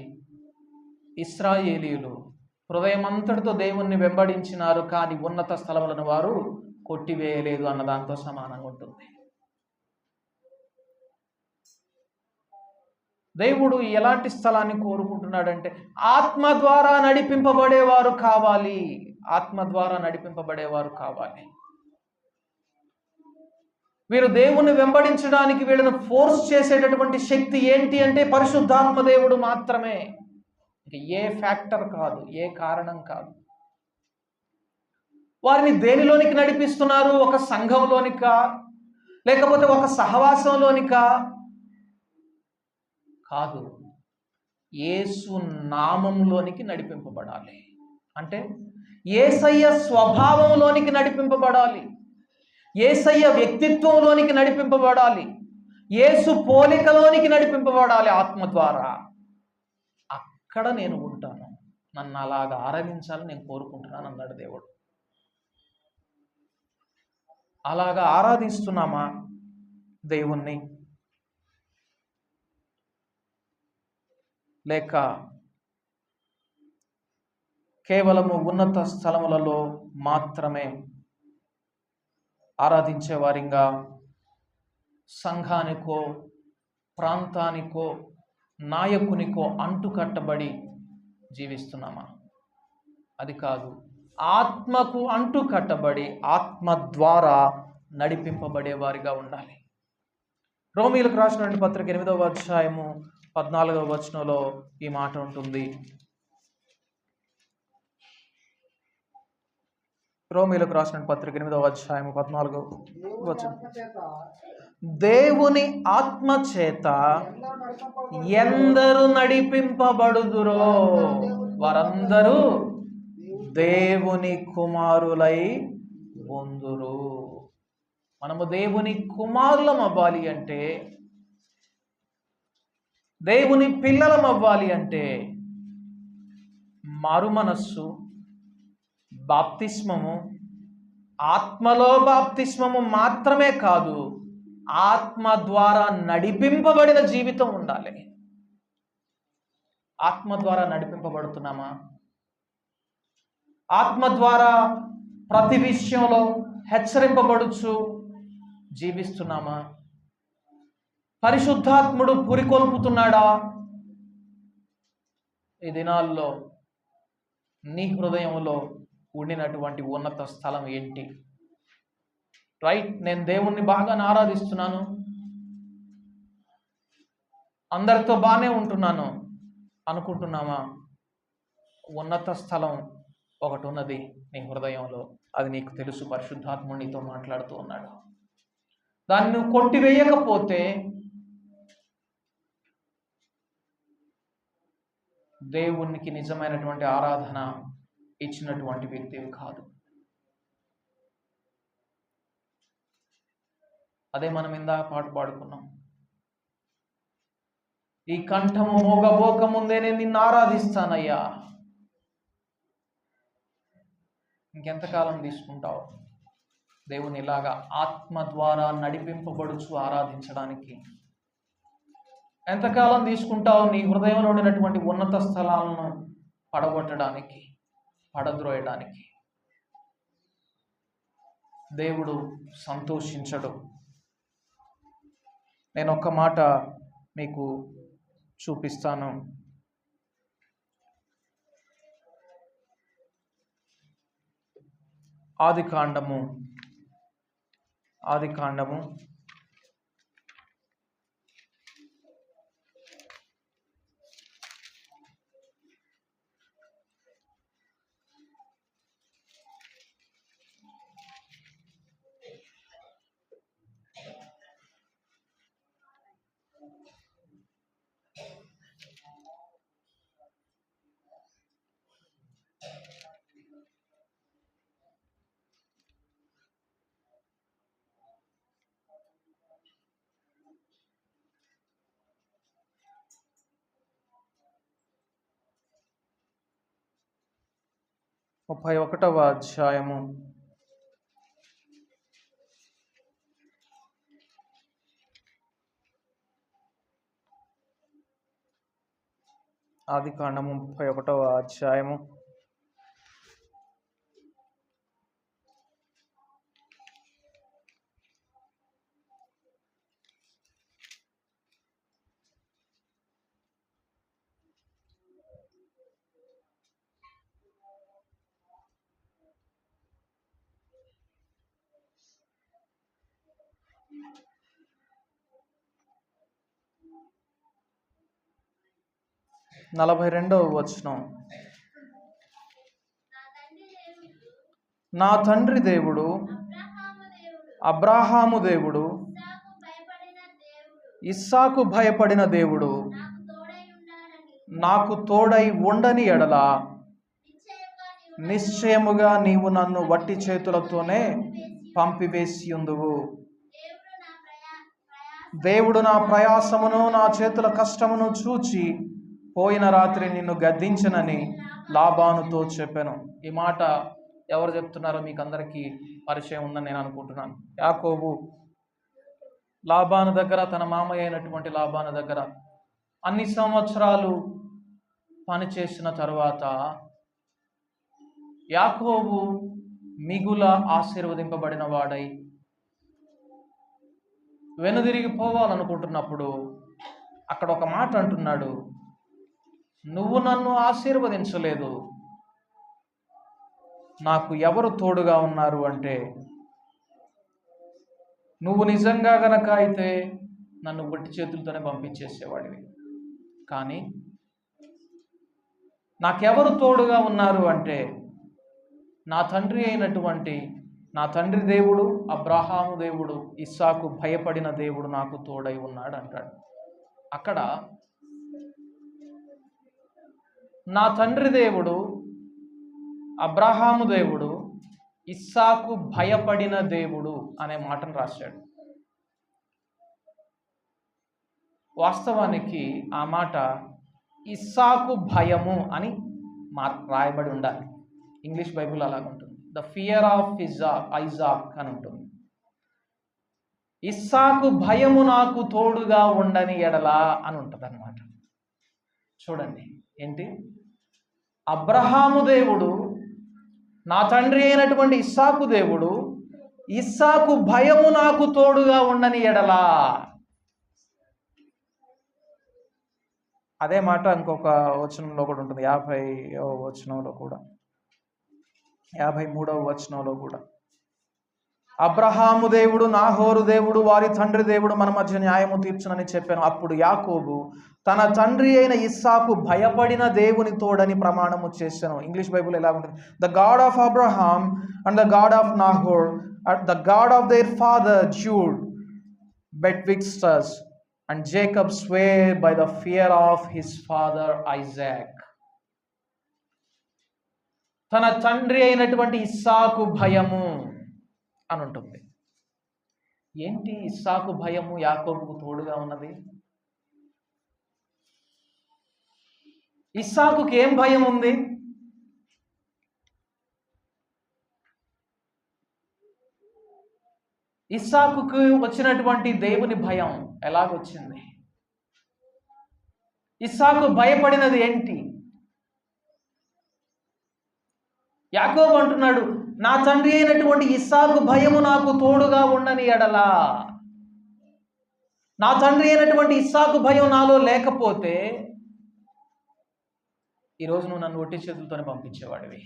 ఇశ్రాయేలీయులు హృదయమంతటితో దేవుణ్ణి వెంబడించినారు, కానీ ఉన్నత స్థలములను వారు కొట్టివేయలేదు అన్న దాంతో సమానంగా ఉంటుంది. దేవుడు ఎలాంటి స్థలాన్ని కోరుకుంటున్నాడంటే ఆత్మ ద్వారా నడిపింపబడేవారు కావాలి. ఆత్మ ద్వారా నడిపింపబడేవారు కావాలి. వీరు దేవుణ్ణి వెంబడించడానికి వీళ్ళను ఫోర్స్ చేసేటటువంటి శక్తి ఏంటి అంటే పరిశుద్ధాత్మ దేవుడు మాత్రమే. ఏ ఫ్యాక్టర్ కాదు, ఏ కారణం కాదు. వారిని దేనిలోనికి నడిపిస్తున్నారు? ఒక సంఘంలోనికా, లేకపోతే ఒక సహవాసంలోనికా? కాదు, యేసు నామంలోనికి నడిపింపబడాలి. అంటే యేసయ్య స్వభావంలోనికి నడిపింపబడాలి, యేసయ్య వ్యక్తిత్వంలోనికి నడిపింపబడాలి, యేసు పోలికలోనికి నడిపింపబడాలి ఆత్మ ద్వారా. అక్కడ నేను ఉంటాను, నన్ను అలాగా ఆరాధించాలని నేను కోరుకుంటున్నాను అన్నాడు దేవుడు. అలాగా ఆరాధిస్తున్నామా దేవుణ్ణి? లేక కేవలము ఉన్నత స్థలములలో మాత్రమే ఆరాధించేవారిగా సంఘానికో ప్రాంతానికో నాయకునికో అంటుకట్టబడి జీవిస్తున్నామా? అది కాదు, ఆత్మకు అంటుకట్టబడి ఆత్మ ద్వారా నడిపింపబడే వారిగా ఉండాలి. రోమీయులకు రాసినటువంటి పత్రిక 8వ అధ్యాయము 14వ వచనంలో ఈ మాట ఉంటుంది. రోమీయులకు రాసిన పత్రిక 8వ అధ్యాయము 14వ వచనం, దేవుని ఆత్మ చేత ఎందరు నడిపింపబడుదురో వారందరూ దేవుని కుమారులై పొందురు. మనము దేవుని కుమారులం అవ్వాలి అంటే, దేవుని పిల్లలం అవ్వాలి అంటే మారు మనస్సు, బాప్తిస్మము, ఆత్మలో బాప్తిస్మము మాత్రమే కాదు, ఆత్మ ద్వారా నడిపింపబడిన జీవితం ఉండాలి. ఆత్మ ద్వారా నడిపింపబడుతున్నామా? ఆత్మ ద్వారా ప్రతి విషయంలో హెచ్చరింపబడుచు జీవిస్తున్నామా? పరిశుద్ధాత్ముడు పురికొల్పుతున్నాడా? ఈ దినాల్లో నీ హృదయంలో ఉండినటువంటి ఉన్నత స్థలం ఏంటి? రైట్, నేను దేవుణ్ణి బాగా ఆరాధిస్తున్నాను, అందరితో బాగానే ఉంటున్నాను అనుకుంటున్నామా? ఉన్నత స్థలం ఒకటి ఉన్నది నీ హృదయంలో, అది నీకు తెలుసు. పరిశుద్ధాత్ముడు నీతో మాట్లాడుతూ ఉన్నాడు. దాన్ని నువ్వు కొట్టివేయకపోతే దేవునికి నిజమైనటువంటి ఆరాధన ఇచ్చినటువంటి వ్యక్తివి కాదు. అదే మనం ఇందాక పాట పాడుకున్నాం, ఈ కంఠము మోగబోక ముందే నేను నిన్ను ఆరాధిస్తానయ్యా. ఇంకెంతకాలం తీసుకుంటావు దేవుని ఇలాగా ఆత్మ ద్వారా నడిపింపబడుచు ఆరాధించడానికి? ఎంతకాలం తీసుకుంటావు నీ హృదయంలో ఉండినటువంటి ఉన్నత స్థలాలను పడగొట్టడానికి, పడద్రోయడానికి? దేవుడు సంతోషించడు. నేను ఒక్క మాట మీకు చూపిస్తాను. ఆదికాండము 31వ అధ్యాయము 31వ అధ్యాయము 42వ వచనం. నా తండ్రి దేవుడు అబ్రహాము దేవుడు, ఇస్సాకు భయపడిన దేవుడు నాకు తోడై ఉండని ఎడల నిశ్చయముగా నీవు నన్ను వట్టి చేతులతోనే పంపివేసియుందువు. దేవుడు నా ప్రయాసమును నా చేతుల కష్టమును చూచి పోయిన రాత్రి నిన్ను గద్దించనని లాబానుతో చెప్పాను. ఈ మాట ఎవరు చెప్తున్నారో మీకు అందరికీ పరిచయం ఉందని నేను అనుకుంటున్నాను. యాకోబు లాబాను దగ్గర, తన మామయ్య అయినటువంటి లాబాను దగ్గర అన్ని సంవత్సరాలు పనిచేసిన తరువాత యాకోబు మిగుల ఆశీర్వదింపబడిన వాడై వెనుదిరిగి పోవాలనుకుంటున్నప్పుడు అక్కడ ఒక మాట అంటున్నాడు, నువ్వు నన్ను ఆశీర్వదించలేదు, నాకు ఎవరు తోడుగా ఉన్నారు అంటే, నువ్వు నిజంగా గనక అయితే నన్ను వట్టి చేతులతోనే పంపించేసేవాడివి, కానీ నాకెవరు తోడుగా ఉన్నారు అంటే నా తండ్రి అయినటువంటి నా తండ్రి దేవుడు అబ్రహాము దేవుడు, ఇస్సాకు భయపడిన దేవుడు నాకు తోడై ఉన్నాడు అంటాడు. అక్కడ నా తండ్రి దేవుడు అబ్రహాము దేవుడు ఇస్సాకు భయపడిన దేవుడు అనే మాటను రాశాడు. వాస్తవానికి ఆ మాట ఇస్సాకు భయము అని రాయబడి ఉండాలి. ఇంగ్లీష్ బైబిల్ అలాగ ఉంటుంది. ద ఫియర్ ఆఫ్ ఐజాక్ అని ఉంటుంది. ఇస్సాకు భయము నాకు తోడుగా ఉండని ఎడలా అని ఉంటుంది అన్నమాట. చూడండి ఏంటి, అబ్రహాము దేవుడు నా తండ్రి అయినటువంటి ఇస్సాకు దేవుడు, ఇస్సాకు భయము నాకు తోడుగా ఉండని ఎడలా. అదే మాట ఇంకొక వచనంలో కూడా ఉంటుంది, 50వ వచనంలో కూడా, 53వ వచనంలో కూడా. అబ్రహాము దేవుడు నాహోరు దేవుడు వారి తండ్రి దేవుడు మన మధ్య న్యాయము తీర్చునని చెప్పాను. అప్పుడు యాకోబు తన తండ్రి అయిన ఇస్సాకు భయపడిన దేవుని తోడని ప్రమాణము చేశాను. ఇంగ్లీష్ బైబుల్ ఎలా ఉంటుంది, the God of Abraham and the God of Nahor, the God of their father judge betwixt us, and Jacob swore by the fear of his father Isaac. తన తండ్రి అయినటువంటి ఇస్సాకు భయము అని ఉంటుంది. ఏంటి ఇస్సాకు భయము యాకోబుకు తోడుగా ఉన్నది? ఇస్సాకుకి ఏం భయం ఉంది? ఇస్సాకుకు వచ్చినటువంటి దేవుని భయం ఎలాగొచ్చింది? ఇస్సాకు భయపడినది ఏంటి? యాకోబు అంటున్నాడు, నా తండ్రి అయినటువంటి ఇస్సాకు భయము నాకు తోడుగా ఉండని ఎడలా. నా తండ్రి అయినటువంటి ఇస్సాకు భయం నాలో లేకపోతే ఈరోజు నువ్వు నన్ను ఒట్టి చేతులతోనే పంపించేవాడివి.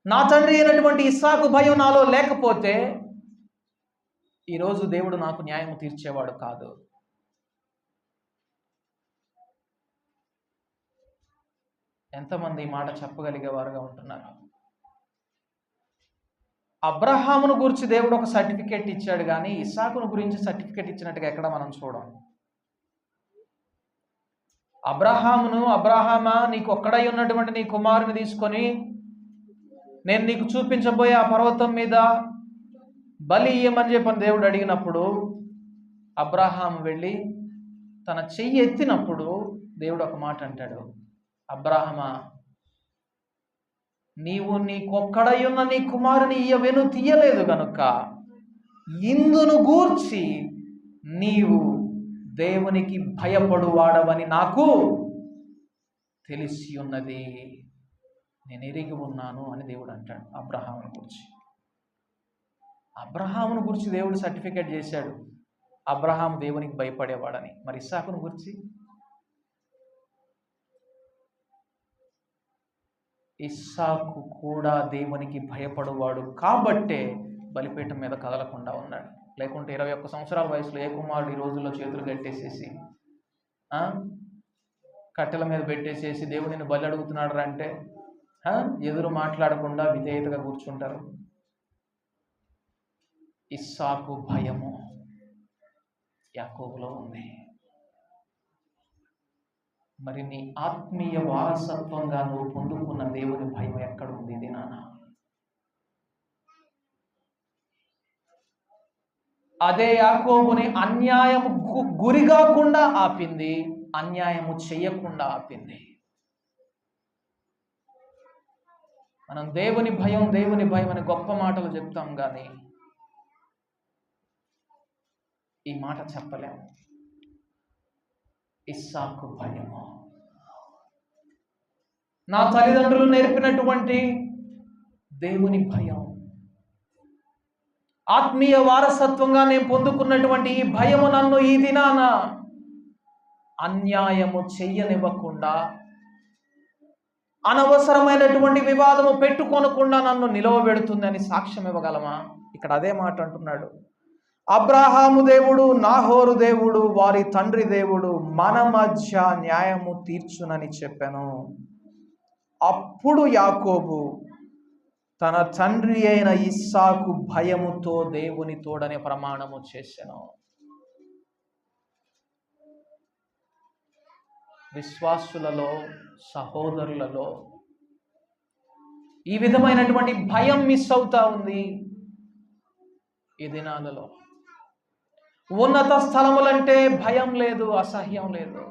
నా తండ్రి అయినటువంటి ఇస్సాకు భయం నాలో లేకపోతే ఈరోజు దేవుడు నాకు న్యాయము తీర్చేవాడు కాదు. ఎంతమంది ఈ మాట చెప్పగలిగేవారుగా ఉంటున్నారు? అబ్రహామును గురించి దేవుడు ఒక సర్టిఫికేట్ ఇచ్చాడు, కానీ ఇస్సాకును గురించి సర్టిఫికేట్ ఇచ్చినట్టుగా ఎక్కడ మనం చూడం. అబ్రహామా, నీకు ఒక్కడై ఉన్నటువంటి నీ కుమారుని తీసుకొని నేను నీకు చూపించబోయే ఆ పర్వతం మీద బలి ఇయ్యమని చెప్పని దేవుడు అడిగినప్పుడు అబ్రహాము వెళ్ళి తన చెయ్యి ఎత్తినప్పుడు దేవుడు ఒక మాట అంటాడు, అబ్రహామా, నీవు నీకొక్కడై ఉన్న నీ కుమారుని ఇయ్యవేను తీయలేదు కనుక ఇందును గూర్చి నీవు దేవునికి భయపడువాడవని నాకు తెలిసి ఉన్నది, నేను ఎరిగి ఉన్నాను అని దేవుడు అంటాడు అబ్రహామును గురించి. అబ్రహామును గురించి దేవుడు సర్టిఫికేట్ చేశాడు, అబ్రహాము దేవునికి భయపడేవాడని. మరి ఇస్సాకును గురించి? ఇస్సాకు కూడా దేవునికి భయపడువాడు కాబట్టే బలిపీఠం మీద కదలకుండా ఉన్నాడు. లేకుంటే 21 సంవత్సరాల వయసులో ఏ కుమారుడు ఈ రోజుల్లో చేతులు కట్టేసేసి కట్టెల మీద పెట్టేసేసి దేవుడిని బలి అడుగుతున్నాడు అంటే ఎదురు మాట్లాడకుండా విధేయతగా కూర్చుంటారు. ఇస్సాకు భయము యాకోబులో ఉంది. మరి నీ ఆత్మీయ వారసత్వంగా నువ్వు పొందుకున్న దేవుని భయం ఎక్కడుంది ఇది నాన్న? అదే యాకోబుని అన్యాయము గురిగాకుండా ఆపింది, అన్యాయము చెయ్యకుండా ఆపింది. మనం దేవుని భయం అని గొప్ప మాటలు చెప్తాం, కానీ ఈ మాట చెప్పలేము. ఇస్సాకు భయము, నా తల్లిదండ్రులు నేర్పినటువంటి దేవుని భయం, ఆత్మీయ వారసత్వంగా నేను పొందుకున్నటువంటి ఈ భయము నన్ను ఈ దినాన అన్యాయము చెయ్యనివ్వకుండా, అనవసరమైనటువంటి వివాదము పెట్టుకొనకుండా నన్ను నిలవబెడుతుందని సాక్ష్యం ఇవ్వగలమా? ఇక్కడ అదే మాట అంటున్నాడు. అబ్రాహాము దేవుడు, నాహోరు దేవుడు, వారి తండ్రి దేవుడు మన మధ్య న్యాయము తీర్చునని చెప్పాను. అప్పుడు యాకోబు తన తండ్రి అయిన ఇస్సాకు భయముతో దేవుని తోడనే ప్రమాణము చేసెను. విశ్వాసులలో, సహోదరులలో ఈ విధమైనటువంటి భయం మిస్ అవుతా ఉంది ఈ దినాలలో. ఉన్నత స్థలములంటే భయం లేదు, అసహ్యం లేదు.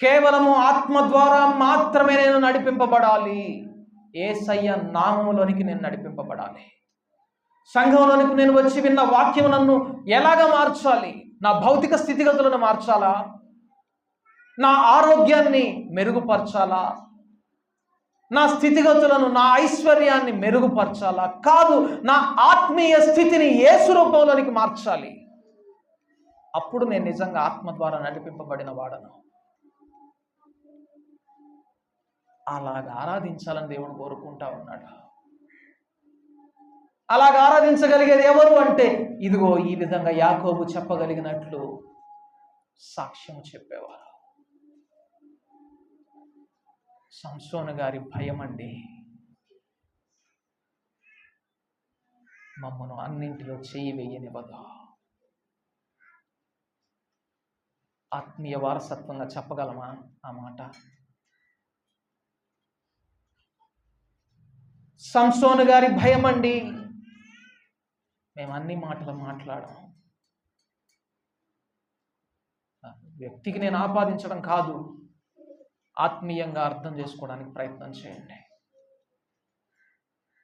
కేవలము ఆత్మ ద్వారా మాత్రమే నేను నడిపింపబడాలి. యేసయ్య నామములోనికి నేను నడిపింపబడాలి. సంఘంలోనికి నేను వచ్చి విన్న వాక్యం నన్ను ఎలాగ మార్చాలి? నా భౌతిక స్థితిగతులను మార్చాలా? నా ఆరోగ్యాన్ని మెరుగుపరచాలా? నా స్థితిగతులను, నా ఐశ్వర్యాన్ని మెరుగుపరచాలా? కాదు, నా ఆత్మీయ స్థితిని యేసు రూపంలోనికి మార్చాలి. అప్పుడు నేను నిజంగా ఆత్మ ద్వారా నడిపింపబడిన వాడను. అలాగ ఆరాధించాలని దేవుడు కోరుకుంటా ఉన్నాడు. అలాగ ఆరాధించగలిగేది ఎవరు అంటే, ఇదిగో ఈ విధంగా యాకోబు చెప్పగలిగినట్లు సాక్ష్యం చెప్పేవారు. సంసోను గారి భయం అండి మమ్మను అన్నింటిలో చేయి వేయనివ్వదు. ఆత్మీయ వారసత్వంగా చెప్పగలమా ఆ మాట? సంసోను గారి భయం అండి మేము అన్ని మాటలు మాట్లాడాం. వ్యక్తికి నేను ఆపాదించడం కాదు, ఆత్మీయంగా అర్థం చేసుకోవడానికి ప్రయత్నం చేయండి.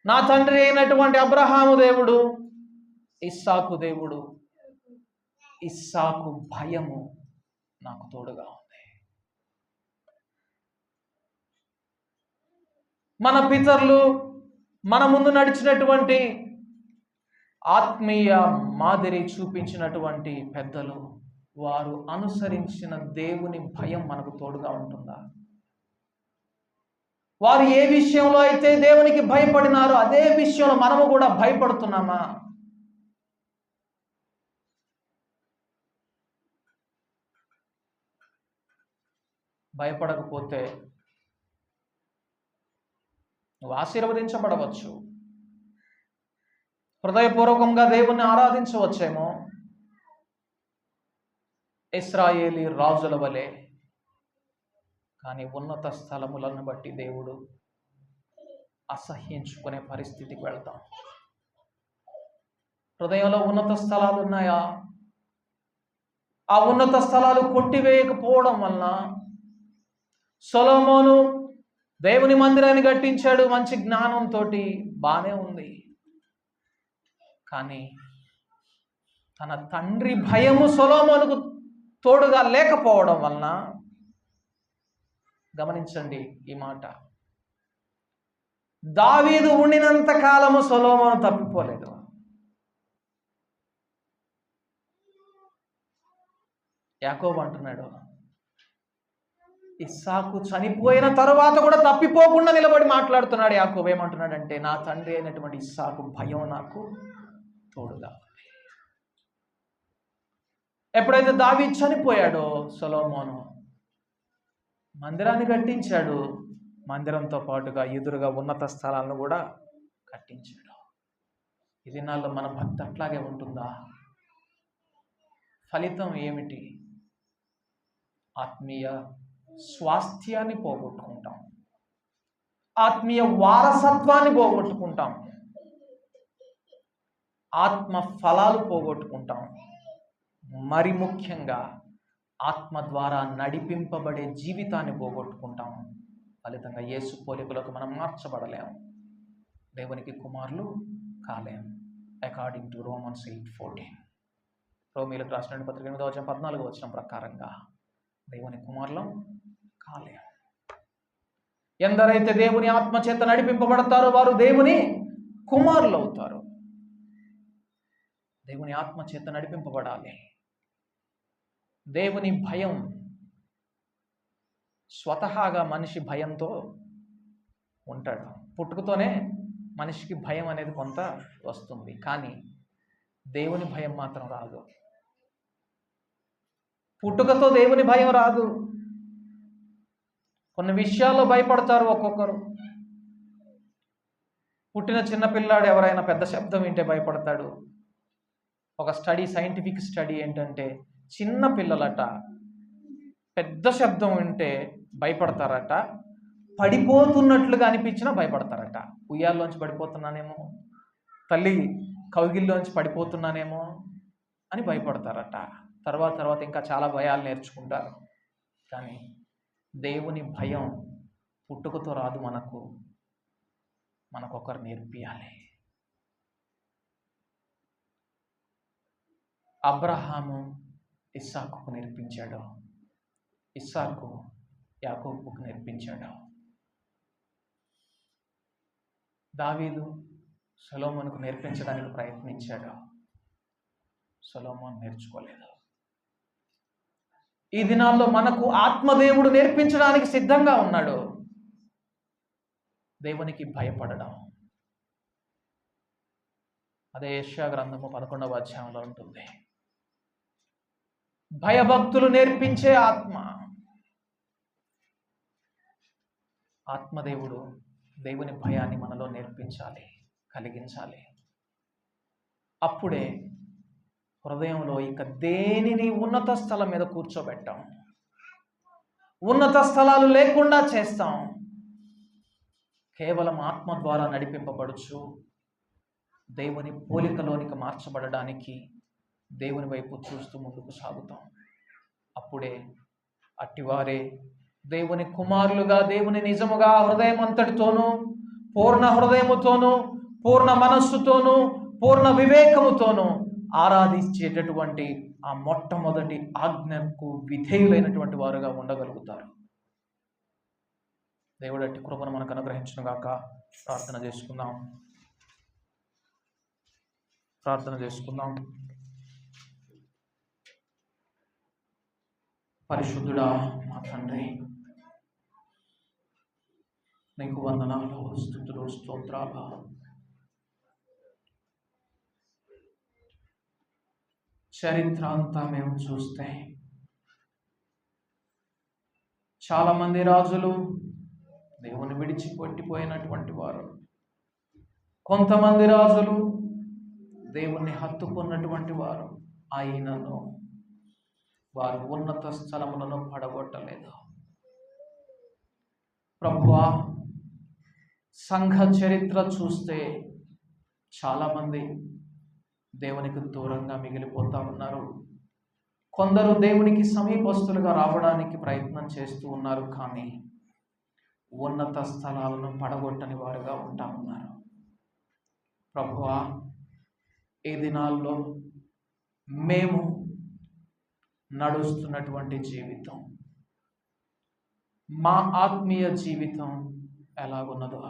నా తండ్రి అయినటువంటి అబ్రహాము దేవుడు, ఇస్సాకు దేవుడు, ఇస్సాకు భయము నాకు తోడుగా ఉంది. మన పితరులు మన ముందు నడిచినటువంటి ఆత్మీయ మాదిరి చూపించినటువంటి పెద్దలు, వారు అనుసరించిన దేవుని భయం మనకు తోడుగా ఉంటుందా? వారు ఏ విషయంలో అయితే దేవునికి భయపడినారో అదే విషయంలో మనము కూడా భయపడుతున్నామా? భయపడకపోతే నువ్వు ఆశీర్వదించబడవచ్చు, హృదయపూర్వకంగా దేవుణ్ణి ఆరాధించవచ్చేమో, ఇశ్రాయేలీ రాజుల వలె. కానీ ఉన్నత స్థలములను బట్టి దేవుడు అసహ్యించుకునే పరిస్థితికి వెళ్తాం. హృదయంలో ఉన్నత స్థలాలు ఉన్నాయా? ఆ ఉన్నత స్థలాలు కొట్టివేయకపోవడం వలన సొలొమోను దేవుని మందిరాన్ని కట్టించాడు మంచి జ్ఞానంతో, బానే ఉంది. కానీ తన తండ్రి భయము సొలొమోనుకు తోడుగా లేకపోవడం వలన, గమనించండి ఈ మాట, దావీదు ఉండినంత కాలము సొలొమోను తప్పిపోలేదు. యాకోబు అంటున్నాడు, ఇస్సాకు చనిపోయిన తరువాత కూడా తప్పిపోకుండా నిలబడి మాట్లాడుతున్నాడు. యాకోబు ఏమంటున్నాడంటే, నా తండ్రి అయినటువంటి ఇస్సాకు భయం నాకు తోడుగా ఉంది. ఎప్పుడైతే దావీదు చనిపోయాడో సొలొమోను మందిరాన్ని కట్టించాడు, మందిరంతో పాటుగా ఎదురుగా ఉన్నత స్థలాలను కూడా కట్టించాడు. ఈ దినాల్లో మన భక్తి అట్లాగే ఉంటుందా? ఫలితం ఏమిటి? ఆత్మీయ స్వాస్థ్యాన్ని పోగొట్టుకుంటాం, ఆత్మీయ వారసత్వాన్ని పోగొట్టుకుంటాం, ఆత్మ ఫలాలు పోగొట్టుకుంటాం, మరి ముఖ్యంగా ఆత్మ ద్వారా నడిపింపబడే జీవితాన్ని పోగొట్టుకుంటాం. ఫలితంగా యేసు పోలికలకు మనం మార్చబడలేము, దేవునికి కుమారులు కాలేము. అకార్డింగ్ టు రోమన్స్ 8:14, రోమీలకు రాసిన పత్రిక 8:14 ప్రకారంగా దేవుని కుమారులం కాలేము. ఎందరైతే దేవుని ఆత్మ చేత నడిపింపబడతారో వారు దేవుని కుమారులు అవుతారు. దేవుని ఆత్మ చేత నడిపింపబడాలి. దేవుని భయం, స్వతహాగా మనిషి భయంతో ఉంటాడు. పుట్టుకతోనే మనిషికి భయం అనేది కొంత వస్తుంది, కానీ దేవుని భయం మాత్రం రాదు. పుట్టుకతో దేవుని భయం రాదు. కొన్ని విషయాల్లో భయపడతారు ఒక్కొక్కరు. పుట్టిన చిన్నపిల్లాడు ఎవరైనా పెద్ద శబ్దం వింటే భయపడతాడు. ఒక సైంటిఫిక్ స్టడీ ఏంటంటే, చిన్న పిల్లలట పెద్ద శబ్దం వింటే భయపడతారట, పడిపోతున్నట్లుగా అనిపించినా భయపడతారట. ఉయ్యాల్లోంచి పడిపోతున్నానేమో, తల్లి కౌగిల్లోంచి పడిపోతున్నానేమో అని భయపడతారట. తర్వాత ఇంకా చాలా భయాలు నేర్చుకుంటారు. కానీ దేవుని భయం పుట్టుకతో రాదు, మనకొకరు నేర్పియాలి. అబ్రహాము ఇస్సాకుకు నేర్పించాడు, ఇస్సాకు యాకోబుకు నేర్పించాడు. దావీదు సొలొమోనుకు నేర్పించడానికి ప్రయత్నించాడు, సొలొమోను నేర్చుకోలేదు. ఈ దినాల్లో మనకు ఆత్మదేవుడు నేర్పించడానికి సిద్ధంగా ఉన్నాడు. దేవునికి భయపడడం. అదే యెషయా గ్రంథము 11వ అధ్యాయంలో ఉంటుంది. భయభక్తులు నేర్పించే ఆత్మదేవుడు దేవుని భయాన్ని మనలో నేర్పించాలి, కలిగించాలి. అప్పుడే హృదయంలో ఇక దేనిని ఉన్నత స్థలం మీద కూర్చోబెట్టాం, ఉన్నత స్థలాలు లేకుండా చేస్తాం. కేవలం ఆత్మ ద్వారా నడిపింపబడుచు దేవుని పోలికలోనికి మార్చబడడానికి దేవుని వైపు చూస్తూ ముందుకు సాగుతాం. అప్పుడే అట్టివారే దేవుని కుమారులుగా, దేవుని నిజముగా హృదయం అంతటితోనూ, పూర్ణ హృదయముతోనూ, పూర్ణ మనస్సుతోనూ, పూర్ణ వివేకముతోనూ ఆరాధించేటటువంటి ఆ మొట్టమొదటి ఆజ్ఞకు విధేయులైనటువంటి వారుగా ఉండగలుగుతారు. దేవుడు అట్టి కృపను మనకు అనుగ్రహించును గాక. ప్రార్థన చేసుకుందాం. పరిశుద్ధుడా మా తండ్రి, నీకు వందనాలు, స్తుతులు, స్తోత్రాలు. చరిత్ర అంతా మేము చూస్తే చాలామంది రాజులు దేవుని విడిచిపెట్టిపోయినటువంటి వారు, కొంతమంది రాజులు దేవుణ్ణి హత్తుకున్నటువంటి వారు, అయినను వారు ఉన్నత స్థలములను పడగొట్టలేదు. ప్రభువా, సంఘ చరిత్ర చూస్తే చాలామంది దేవునికి దూరంగా మిగిలిపోతా ఉన్నారు. కొందరు దేవునికి సమీపస్తులుగా రావడానికి ప్రయత్నం చేస్తూ ఉన్నారు, కానీ ఉన్నత స్థలాలను పడగొట్టని వారుగా ఉంటా ఉన్నారు. ప్రభువా, ఈ దినాల్లో మేము నడుస్తున్నటువంటి జీవితం, మా ఆత్మీయ జీవితం ఎలాగున్నదో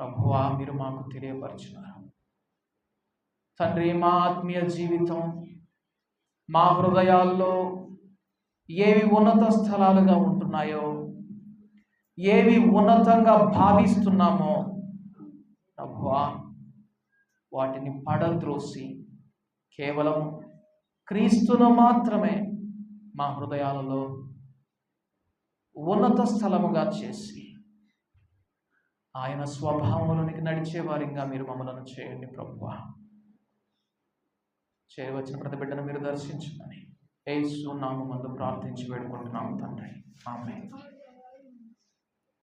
ప్రభువా మీరు మాకు తెలియపరిచినారు. తండ్రి, మా ఆత్మీయ జీవితం, మా హృదయాల్లో ఏవి ఉన్నత స్థలాలుగా ఉంటున్నాయో, ఏవి ఉన్నతంగా భావిస్తున్నామో ప్రభువా వాటిని పడద్రోసి కేవలం క్రీస్తును మాత్రమే మా హృదయాలలో ఉన్నత స్థలముగా చేసి ఆయన స్వభావంలోనికి నడిచే వారిగా మీరు మమ్మలను చేయండి ప్రభువా. చేయవచ్చిన ప్రతి బిడ్డను మీరు దర్శించమని యేసు నామమున ప్రార్థించి వేడుకుంటున్నాము తండ్రి. ఆమేన్.